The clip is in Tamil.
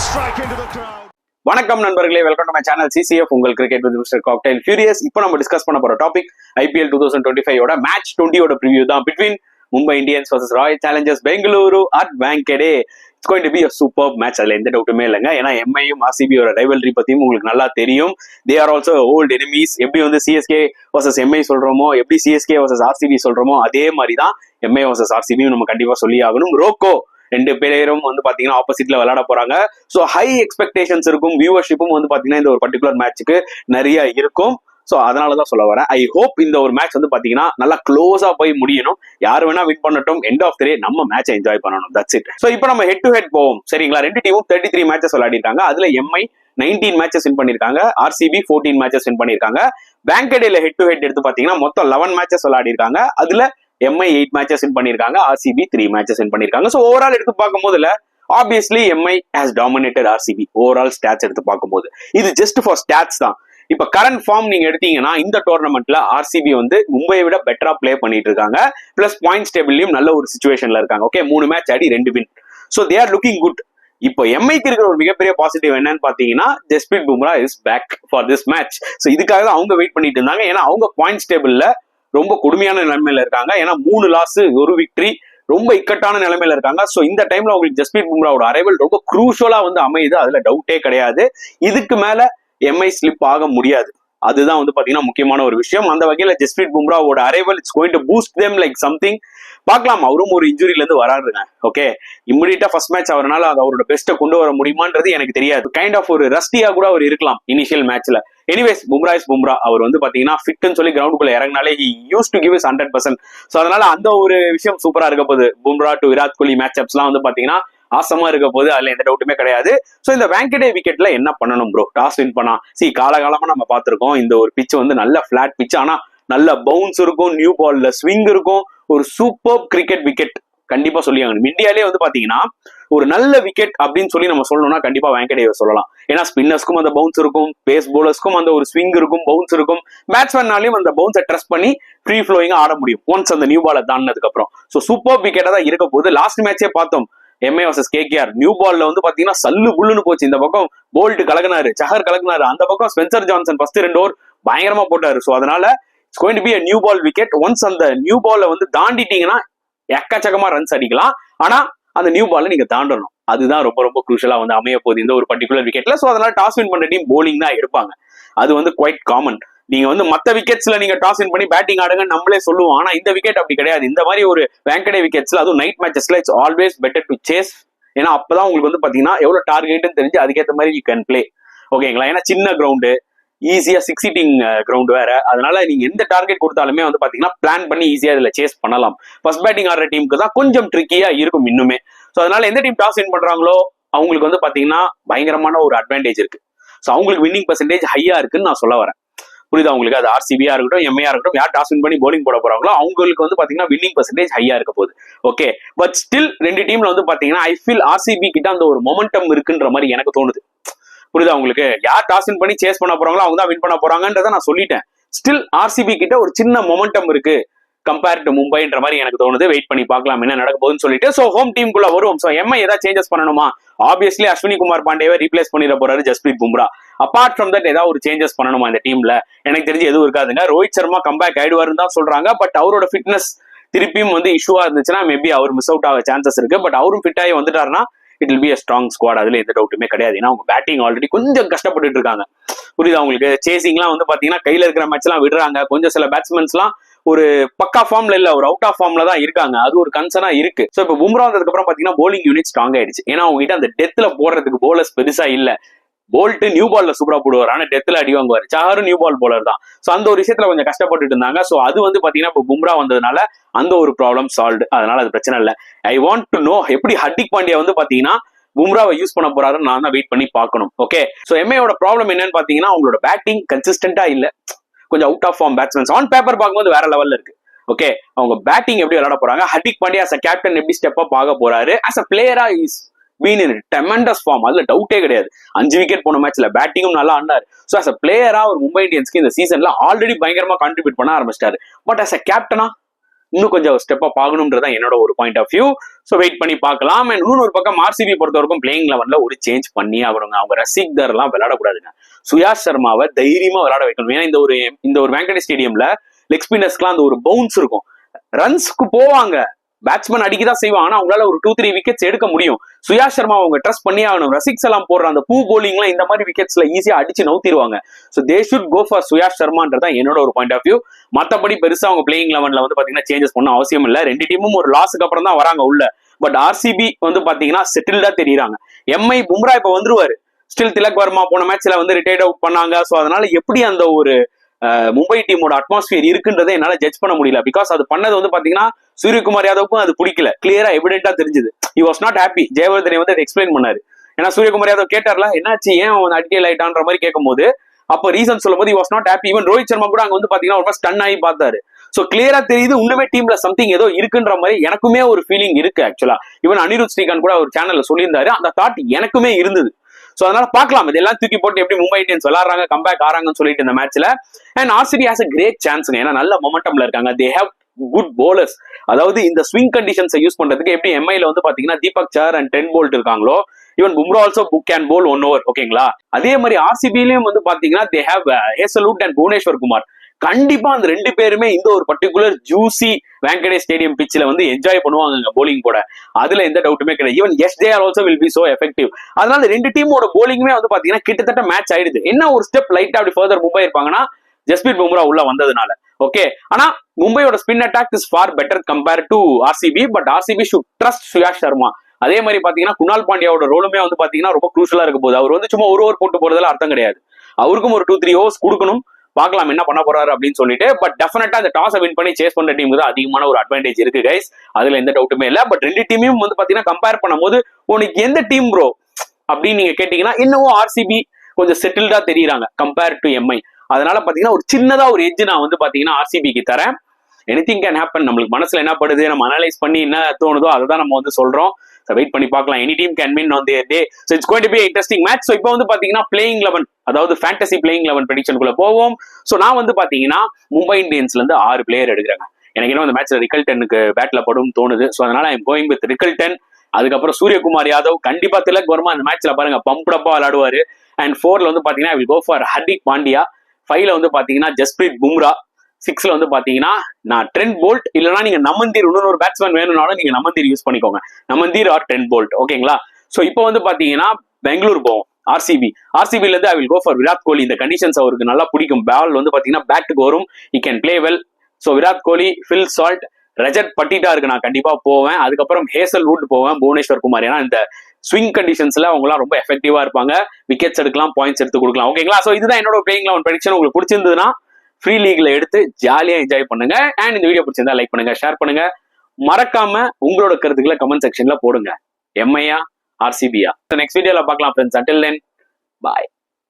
strike into the crowd. வணக்கம் நண்பர்களே, welcome to my channel CCF உங்கள் cricket with mister cocktail furious. இப்போ நம்ம டிஸ்கஸ் பண்ண போற டாபிக் IPL 2025 மேட்ச் 20 ப்ரிவியூ தான். Between Mumbai Indians versus Royal Challengers Bengaluru at Wankhede. It's going to be a superb match. அதுல எந்த டவுட்டுமே இல்லைங்க. ஏன்னா எம்ஐயும் ஆர்சிபியோட ரைவல்ரி பத்தியும் உங்களுக்கு நல்லா தெரியும். They are also old enemies. எப்படி வந்து CSK வர்சஸ் எம்ஐ சொல்றோமோ, எப்படி CSK வர்சஸ் RCB சொல்றோமோ, அதே மாதிரி தான் எம்ஐ வர்சஸ் RCBயும் நம்ம கண்டிப்பா சொல்லி ஆகணும். ரோக்கோ ரெண்டு பேரும் வந்து பாத்தீங்கன்னா ஆப்போசிட்ல விளையாட போறாங்க. ஸோ ஹை எக்ஸ்பெக்டேஷன்ஸ் இருக்கும். வியூவர்ஷிப்பும் வந்து பாத்தீங்கன்னா இந்த ஒரு பர்டிகுலர் மேட்சுக்கு நிறைய இருக்கும். ஸோ அதனாலதான் சொல்ல வரேன். ஐ ஹோப் இந்த ஒரு மேட்ச் வந்து பாத்தீங்கன்னா நல்லா க்ளோஸா போய் முடியணும். யார் வேணா வின் பண்ணட்டும். எண்ட் ஆஃப் த டே நம்ம மேட்சை என்ஜாய் பண்ணணும். That's it. ஸோ இப்போ நம்ம ஹெட் டு ஹெட் போவோம். சரிங்களா? ரெண்டு டீமும் 33 மேட்சஸ் விளையாடிருக்காங்க. அதுல எம்ஐ 19 மேட்சஸ் வின் பண்ணிருக்காங்க. RCB 14 மேட்சஸ் வின் பண்ணிருக்காங்க. வாங்கடேல ஹெட் டு ஹெட் எடுத்து பாத்தீங்கன்னா மொத்தம் 11 மேட்சஸ் விளையாடிருக்காங்க. அதுல எம்ஐ 8 மேட்சஸ் வின் பண்ணிருக்காங்க. RCB 3 மேட்சஸ் வின் பண்ணிருக்காங்க. சோ ஓவரால் எடுத்து பார்க்கும்போதுல obviously MI has dominated RCB. Overall stats எடுத்து பார்க்கும்போது இது ஜஸ்ட் ஃபார் ஸ்டாட்ஸ் தான். இப்ப கரண்ட் ஃபார்ம் நீங்க எடுத்தீங்கன்னா இந்த டோர்னமெண்ட்ல RCB வந்து மும்பையை விட பெட்டரா பிளே பண்ணிட்டு இருக்காங்க. பிளஸ் பாயிண்ட்ஸ் டேபிள்லயும் நல்ல ஒரு சிச்சுவேஷன்ல இருக்காங்க. ஓகே, 3 மேட்ச் ஆடி 2 win. So they are looking good. இப்போ எம்ஐக்கு இருக்கிற ஒரு மிகப்பெரிய பாசிட்டிவ் என்னன்னு பாத்தீங்கன்னா Jasprit Bumrah is back for this match. So இதுக்காக தான் அவங்க வெயிட் பண்ணிட்டு இருந்தாங்க. ஏன்னா அவங்க பாயிண்ட்ஸ் டேபிள்ல ரொம்ப கொடுமையான நிலைமையில இருக்காங்க. ஏன்னா 3 லாஸ் 1 விக்டரி, ரொம்ப இக்கட்டான நிலைமையில இருக்காங்க. சோ இந்த டைம்ல உங்களுக்கு ஜஸ்பிரீத் பும்ராவோட அரைவல் ரொம்ப குரூஷியலா வந்து அமையுது. அதுல டவுட்டே கிடையாது. இதுக்கு மேல எம்ஐ ஸ்லிப் ஆக முடியாது. அதுதான் வந்து பாத்தீங்கன்னா முக்கியமான ஒரு விஷயம். அந்த வகையில ஜஸ்பிரீத் பும்ராவோட arrival it's going to boost them like something. பார்க்கலாம், அவரும் ஒரு இன்ஜுரியில இருந்து வராருங்க. ஓகே, இம்மிடியா ஃபர்ஸ்ட் மேட்ச் அவரால் அவரோட பெஸ்ட்டை கொண்டு வர முடியுமான்றது எனக்கு தெரியாது. கைண்ட் ஆஃப் ஒரு ரஸ்டியா கூட அவர் இருக்கலாம் இனிஷியல் மேட்ச்ல. Anyways, Bumrah is Bumrah. அவர் வந்து பாத்தீங்கன்னா ஃபிட்னு சொல்லி கிரவுண்டுக்குள்ள இறங்கினாலே he used to give his 100%. So அதனால அந்த ஒரு விஷயம் சூப்பரா இருக்க போகுது. பும்ரா டு விராட் கோலி மேட்ச் அப்ஸ்லாம் வந்து பாத்தீங்கன்னா ஆசமா இருக்க போது. அதுல எந்த டவுட்டுமே கிடையாது. சோ இந்த வாங்கடே விக்கெட்ல என்ன பண்ணணும் ப்ரோ? டாஸ் வின் பண்ணா காலகாலமா நம்ம பார்த்திருக்கோம். இந்த ஒரு பிச் வந்து நல்ல பிளாட் பிச், ஆனா நல்ல பவுன்ஸ் இருக்கும், நியூ பால்ல ஸ்விங் இருக்கும். ஒரு சூப்பர் கிரிக்கெட் விக்கெட் கண்டிப்பா சொல்லி ஆகணும். இந்தியாலே வந்து பாத்தீங்கன்னா ஒரு நல்ல விக்கெட் அப்படின்னு சொல்லி நம்ம சொல்லணும்னா கண்டிப்பா வாங்கடேவை சொல்லலாம். ஏன்னா ஸ்பின்னர்ஸ்க்கும் அந்த பவுன்ஸ் இருக்கும், பேஸ் போலர்ஸ்க்கும் அந்த ஒரு ஸ்விங் இருக்கும், பவுன்ஸ் இருக்கும். பேட்ஸ்மேன்னாலையும் அந்த பவுன்ஸை ட்ரஸ்ட் பண்ணி ஃப்ரீ ஃப்ளோயிங்கா ஆட முடியும் ஒன்ஸ் அந்த நியூ பாலை தாண்டினதுக்கு அப்புறம். ஸோ சூப்பர் விக்கெட்டா தான் இருக்க போகுது. லாஸ்ட் மேட்சே பார்த்தோம், எம்ஐ வர்சஸ் KKR. நியூ பால்ல வந்து பாத்தீங்கன்னா சல்லு புல்லுன்னு போச்சு. இந்த பக்கம் போல்ட் கலக்குனாரு, சஹர் கலக்குனாரு, அந்த பக்கம் ஸ்பென்சர் ஜான்சன் ஃபர்ஸ்ட் 2 ஓவர் பயங்கரமா போட்டாரு. ஸோ அதனால it's going to be a new ball wicket. Once அந்த நியூ பால்ல வந்து தாண்டிட்டீங்கன்னா எக்கச்சக்கமா ரன்ஸ் அடிக்கலாம். ஆனா அந்த நியூ பால்ல நீங்க தாண்டணும். அதுதான் ரொம்ப ரொம்ப குரூஷலா வந்து அமைய போகுது இந்த ஒரு பர்டிகுலர் விக்கெட்ல. சோ அதனால டாஸ் வின் பண்ண டீம் போலிங் தான் எடுப்பாங்க. அது வந்து குவைட் காமன். நீங்க வந்து மத்த விக்கெட்ஸ்ல நீங்க டாஸ் வின் பண்ணி பேட்டிங் ஆடுங்க நம்மளே சொல்லுவோம். ஆனா இந்த விக்கெட் அப்படி கிடையாது. இந்த மாதிரி ஒரு வாங்கடே விக்கெட்ஸ்ல, அதுவும் நைட் மேட்சஸ்ல it's always better to chase. ஏன்னா அப்பதான் உங்களுக்கு வந்து பாத்தீங்கன்னா எவ்வளவு டார்கெட்னு தெரிஞ்சு அதுக்கேற்ற மாதிரி யூ கேன் பிளே. ஓகேங்களா? ஏன்னா சின்ன கிரவுண்டு, ஈஸியா 6 சீட்டிங் கிரவுண்ட் வேற. அதனால நீங்க எந்த டார்கெட் கொடுத்தாலுமே வந்து பாத்தீங்கன்னா பிளான் பண்ணி ஈஸியா இதுல சேஸ் பண்ணலாம். ஃபர்ஸ்ட் பேட்டிங் ஆடுற டீமுக்கு தான் கொஞ்சம் ட்ரிக்கியா இருக்கும் இன்னுமே. ஸோ அதனால எந்த டீம் டாஸ் வின் பண்றாங்களோ அவங்களுக்கு வந்து பாத்தீங்கன்னா பயங்கரமான ஒரு அட்வான்டேஜ் இருக்கு. ஸோ அவங்களுக்கு வின்னிங் பெர்சன்டேஜ் ஹையா இருக்குன்னு நான் சொல்ல வரேன். புரியுதா உங்களுக்கு? அது RCBயா இருக்கட்டும், எம்ஐயா இருக்கட்டும், யார் டாஸ் வின் பண்ணி போலிங் போட போறாங்களோ அவங்களுக்கு வந்து பாத்தீங்கன்னா வின்னிங் பெர்சன்டேஜ் ஹையா இருக்க போகுது. ஓகே, பட் ஸ்டில் ரெண்டு டீம்ல வந்து பாத்தீங்கன்னா ஐ ஃபீல் RCB கிட்ட அந்த ஒரு மொமெண்டம் இருக்குன்ற மாதிரி எனக்கு தோணுது. புரியுதா உங்களுக்கு? யார் டாஸ் வின் பண்ணி சேஸ் பண்ண போறாங்களோ அவங்க தான் வின் பண்ண போறாங்கன்றத நான் சொல்லிட்டேன். ஸ்டில் RCB கிட்ட ஒரு சின்ன மொமெண்டம் இருக்கு கம்பேர் டு மும்பைன்ற மாதிரி எனக்கு தோணுது. வெயிட் பண்ணி பார்க்கலாம் என்ன நடக்க போகுதுன்னு சொல்லிட்டு. சோ ஹோம் டீமுக்குள்ள வருவோம். சோ எம்ஐ ஏதாவது சேஞ்சஸ் பண்ணணுமா? ஆப்வியஸ்லி அஸ்வினி குமார் பாண்டேவை ரீப்ளேஸ் பண்ணிட போறாரு Jasprit Bumrah. Apart from that ஏதாவது ஒரு சேஞ்சஸ் பண்ணணுமா இந்த டீம்ல? எனக்கு தெரிஞ்சு எதுவும் இருக்காதுங்க. ரோஹித் சர்மா கம்பேக் ஆயிடுவாருன்னு தான் சொல்றாங்க. பட் அவரோட ஃபிட்னஸ் திருப்பியும் வந்து இஷ்யூவா இருந்துச்சுன்னா மேபி அவர் மிஸ் அவுட் ஆக சான்சஸ் இருக்கு. பட் அவரும் ஃபிட் ஆகி வந்துட்டாருன்னா it will be a strong squad. அதுல எந்த டவுட்டுமே கிடையாது. ஏன்னா அவங்க பேட்டிங் ஆல்ரெடி கொஞ்சம் கஷ்டப்பட்டு இருக்காங்க. புரியுதா உங்களுக்கு? சேசிங்லாம் வந்து பாத்தீங்கன்னா கையில இருக்கிற மேட்ச் எல்லாம் விடுறாங்க. கொஞ்சம் சில பேட்ஸ்மேன்ஸ் எல்லாம் ஒரு பக்கா ஃபார்ம்ல இல்ல, ஒரு அவுட் ஆஃப் ஃபார்ம்ல தான் இருக்காங்க. அது ஒரு கன்சர்னா இருக்கு. சோ இப்ப பும்ரா வந்ததுக்கு அப்புறம் பாத்தீங்கன்னா போலிங் யூனிட் ஸ்ட்ராங் ஆயிடுச்சு. ஏன்னா அவங்க கிட்ட அந்த டெத்ல போடுறதுக்கு போலர்ஸ் பெருசா இல்ல. போல்ட் நியூ பால்ல சூப்பரா போடுவார், ஆனா டெத்ல அடி வாங்குவார். சஹரும் நியூ பால் போலர் தான். சோ அந்த ஒரு விஷயத்துல கொஞ்சம் கஷ்டப்பட்டு இருந்தாங்க. சோ அது வந்து பாத்தீங்கன்னா இப்போ பும்ரா வந்ததுனால அந்த ஒரு ப்ராப்ளம் சால்வ். அதனால அது பிரச்சனை இல்ல. ஐ வாண்ட் டு நோ எப்படி ஹர்திக் பாண்டியா வந்து பாத்தீங்கன்னா பும்ராவை யூஸ் பண்ண போறாருன்னு நான் தான் வெயிட் பண்ணி பார்க்கணும். ஓகே, சோ எம்ஐயோட ப்ராப்ளம் என்னன்னு பாத்தீங்கன்னா அவங்களோட பேட்டிங் கன்சிஸ்டன்டா இல்ல. கொஞ்சம் out of form batsmen. On paper பார்க்கும்போது வேற லெவல்ல இருக்கு. ஓகே, அவங்க பேட்டிங் எப்படி விளையாட போறாங்க, Hardik Pandya as a captain எப்படி ஸ்டெப் அப் ஆக போறாரு, as a பிளேயரா is been in tremendous form. அதுல டவுட்டே கிடையாது. 5 விக்கெட் போன மேட்ச்ல பேட்டிங்கும் நல்லா ஆடினார். சோ as a பிளேயரா ஒரு மும்பை இந்தியன்ஸ்க்கு இந்த சீசன்ல ஆல்ரெடி பயங்கரமா கான்ட்ரிபியூட் பண்ண ஆரம்பிச்சிட்டாரு. பட் as a கேப்டனா இன்னும் கொஞ்சம் ஸ்டெப் அப் ஆகணும்ன்றதான் என்னோட ஒரு point of view. So wait பண்ணி பார்க்கலாம். அண்ட் இன்னொரு பக்கம் ஆர்சிபி பொறுத்த வரைக்கும் பிளேயிங் லெவன்ல ஒரு சேஞ்ச் பண்ணி ஆகணுங்க. அவங்க ரசிக்தர் எல்லாம் விளையாடக்கூடாதுங்க. சுயாஷ் சர்மாவை தைரியமா விளையாட வைக்கணும். ஏன்னா இந்த ஒரு வெங்கடேஷ் ஸ்டேடியம்ல லெக் ஸ்பின்னர்ஸ்க்குலாம் அந்த ஒரு பவுன்ஸ் இருக்கும். ரன்ஸ்க்கு போவாங்க, பேட்ஸ்மேன் அடிக்கதான் செய்வாங்க. ஆனா அவங்களால ஒரு 2-3 விக்கெட்ஸ் எடுக்க முடியும். சுயாஷ் சர்மா அவங்க ட்ரஸ்ட் பண்ணி ஆகணும். ரசிக்ஸ் எல்லாம் போடுற அந்த பூ போலிங்லாம் இந்த மாதிரி விக்கெட்ஸ்ல ஈஸியா அடிச்சு நவுத்திடுவாங்க. So they should go for Suyash சர்மான்றதான் என்னோட ஒரு பாயிண்ட் ஆஃப் வியூ. மற்றபடி பெருசா அவங்க பிளேயிங் லெவன்ல வந்து பாத்தீங்கன்னா சேஞ்சஸ் பண்ண அவசியம் இல்லை. ரெண்டு டீமும் ஒரு லாஸுக்கு அப்புறம் தான் வராங்க உள்ள. பட் ஆர்சிபி வந்து பாத்தீங்கன்னா செட்டில்டா தெரியுறாங்க. எம்ஐ பும்ரா இப்ப வந்துருவாரு. ஸ்டில் திலக் வர்மா போன மேட்ச்ல வந்து ரிட்டையர்ட் அவுட் பண்ணாங்க. ஸோ அதனால எப்படி அந்த ஒரு மும்பை டீமோட அட்மாஸ்பியர் இருக்குன்றதை என்னால ஜட்ஜ் பண்ண முடியல. பிகாஸ் அது பண்ணது வந்து பாத்தீங்கன்னா சூரியகுமார் யாதவுக்கும் அது பிடிக்கல. கிளியரா எவிடென்டா தெரிஞ்சது. He was not happy. Jayawardene வந்து எக்ஸ்பிளைன் பண்ணாரு. ஏன்னா சூரியகுமார் யாதவ் கேட்டார்ல, என்னாச்சு, ஏன் அவன் அடிக்கல் ஆயிட்டான்ற மாதிரி கேட்கும் போது அப்ப ரீசன் சொல்லும் போது was not happy. Even Rohit Sharma கூட அங்க வந்து பாத்தீங்கன்னா ஒரு ஸ்டன் ஆகி பார்த்தாரு. சோ கிளியரா தெரியுது இன்னுமே டீம்ல சம்திங் ஏதோ இருக்குன்ற மாதிரி எனக்குமே ஒரு ஃபீலிங் இருக்கு ஆக்சுவலா. ஈவன் அனிருத் ஸ்ரீகாந்த் கூட ஒரு சேனல்ல சொல்லியிருந்தாரு. அந்த தாட் எனக்குமே இருந்தது. சோ அதனால பாக்கலாம் இதெல்லாம் தூக்கி போட்டு எப்படி மும்பை இந்தியன்ஸ் விளையாடுறாங்க, கம்பேக் ஆறாங்கன்னு சொல்லிட்டு இந்த மேட்ச்ல. And RCB has a great chance. ஏன்னா நல்ல மொமெண்டம்ல இருக்காங்க. They have good bowlers. அதாவது இந்த ஸ்விங் கண்டிஷன்ஸை யூஸ் பண்றதுக்கு எப்படி எம்ஐல வந்து பாத்தீங்கன்னா Deepak Chahar and Trent Boult இருக்காங்களோ, even Bumrah also can bowl 1 over. ஓகேங்களா? அதே மாதிரி ஆர்சிபிலையும் வந்து பாத்தீங்கன்னா they have Hazlewood and Bhuvneshwar Kumar. கண்டிப்பா அந்த ரெண்டு பேருமே இந்த ஒரு பர்டிகுலர் ஜூசி வெங்கடேஷ் ஸ்டேடியம் பிச்சில் வந்து என்ஜாய் பண்ணுவாங்க போலிங் போட. அதுல எந்த டவுட்டுமே கிடையாது. Even SJR also will be so effective. அதனால ரெண்டு டீமோட போலிங்குமே வந்து பாத்தீங்கன்னா கிட்டத்தட்ட மேட்ச் ஆயிடுது. என்ன ஒரு ஸ்டெப் லைட்டா அப்படி ஃபர்தர் மும்பை இருப்பாங்கன்னா ஜஸ்பிரீத் பும்ரா உள்ள வந்ததுனால. ஓகே, ஆனா மும்பையோட spin attack is far better compare to RCB. But RCB should trust Suyash Sharma. அதே மாதிரி பாத்தீங்கன்னா குணால் பாண்டியாவோட ரோலுமே வந்து பாத்தீங்கன்னா ரொம்ப க்ரூஷலா இருக்க போகுது. அவர் வந்து சும்மா ஒரு ஓவர் போட்டு போறதுல அர்த்தம் கிடையாது. அவருக்கும் ஒரு 2-3 overs கொடுக்கணும். பார்க்கலாம் என்ன பண்ண போறாரு அப்படின்னு சொல்லிட்டு. பட் டெஃபினட்டா அந்த டாஸை வின் பண்ணி சேஸ் பண்ற டீமுக்கு தான் அதிகமான ஒரு அட்வான்டேஜ் இருக்கு கைஸ். அதுல எந்த டவுட்டுமே இல்லை. பட் ரெண்டு டீமையும் வந்து பாத்தீங்கன்னா கம்பேர் பண்ணும்போது உனக்கு எந்த டீம் ப்ரோ அப்படின்னு நீங்க கேட்டீங்கன்னா இன்னும் ஆர்சிபி கொஞ்சம் செட்டில்டா தெரியுறாங்க கம்பேர் டு எம்ஐ. அதனால பாத்தீங்கன்னா ஒரு சின்னதா ஒரு எட்ஜ் நான் வந்து பாத்தீங்கன்னா ஆர்சிபிக்கு தரேன். Anything can happen. நம்மளுக்கு மனசுல என்ன படுது, நம்ம அனலைஸ் பண்ணி என்ன தோணுதோ அதை தான் நம்ம வந்து சொல்றோம். வெயிட் பண்ணி பார்க்கலாம். Any team can win on their day. So it's going to be interesting match. So இப்போ வந்து பாத்தீங்கன்னா பிளேயிங் 11, அதாவது ஃபேண்டசி பிளேயிங் 11 ப்ரெடிக்ஷனுக்குள்ள போவோம். சோ நான் வந்து பாத்தீங்கன்னா மும்பை இந்தியன்ஸ்ல இருந்து 6 பிளேயர் எடுக்கிறாங்க. எனக்கு இன்னும் அந்த மேட்ச்ல ரிக்கல்டனுக்கு பேட்ல படும் தோணுது. சோ அதனால I am going with Rickelton. அதுக்கப்புறம் சூரியகுமார் யாதவ், கண்டிப்பா திலக் வர்மா அந்த மேட்ச்ல பாருங்க பம்படப்பா விளையாடுவாரு. அண்ட் 4ல வந்து பாத்தீங்கன்னா I will go for Hardik Pandya. 5ல வந்து பாத்தீங்கன்னா ஜஸ்பிரீத் பும்ரா. 6ல வந்து பாத்தீங்கன்னா நான் ட்ரெண்ட் போல்ட், இல்லைன்னா நீங்க நமந்தீர் இன்னொரு பேட்ஸ்மேன் வேணும்னாலும் நீங்க நமந்தீர் யூஸ் பண்ணிக்கோங்க. நமந்தீர் ஆர் ட்ரெண்ட் போல்ட். ஓகேங்களா? சோ இப்போ வந்து பாத்தீங்கன்னா பெங்களூர் போவோம். ஆர்சிபில இருந்து I will go for Virat Kohli. இந்த கண்டிஷன்ஸ் அவருக்கு நல்லா பிடிக்கும். பால் வந்து பாத்தீங்கன்னா பேட்டுக்கு வரும். He can play well. So Virat Kohli, Phil Salt, Rajat பட்டிட்டா இருக்கு, நான் கண்டிப்பா போவேன். அதுக்கப்புறம் ஹேசல்வுட் போவேன், புவனேஸ்வர் குமார். ஏன்னா இந்த ஸ்விங் கண்டிஷன்ஸ்ல அவங்க எல்லாம் ரொம்ப எஃபெக்டிவா இருப்பாங்க. விக்கெட்ஸ் எடுக்கலாம், பாயிண்ட்ஸ் எடுத்து கொடுக்கலாம். ஓகேங்களா? சோ இதுதான் என்னோட பிளேயிங் 11 ப்ரெடிக்ஷன். உங்களுக்கு பிடிச்சிருந்ததுன்னா ஃப்ரீ லீக்ல எடுத்து ஜாலியா என்ஜாய் பண்ணுங்க. அண்ட் இந்த வீடியோ பிடிச்சிருந்தா லைக் பண்ணுங்க, ஷேர் பண்ணுங்க. மறக்காம உங்களோட கருத்துக்களை கமெண்ட் செக்ஷன்ல போடுங்க. எம்ஐயா ஆர்சிபியா? நெக்ஸ்ட் வீடியோல பார்க்கலாம் ஃப்ரெண்ட்ஸ். அன்டில் தென் பாய்.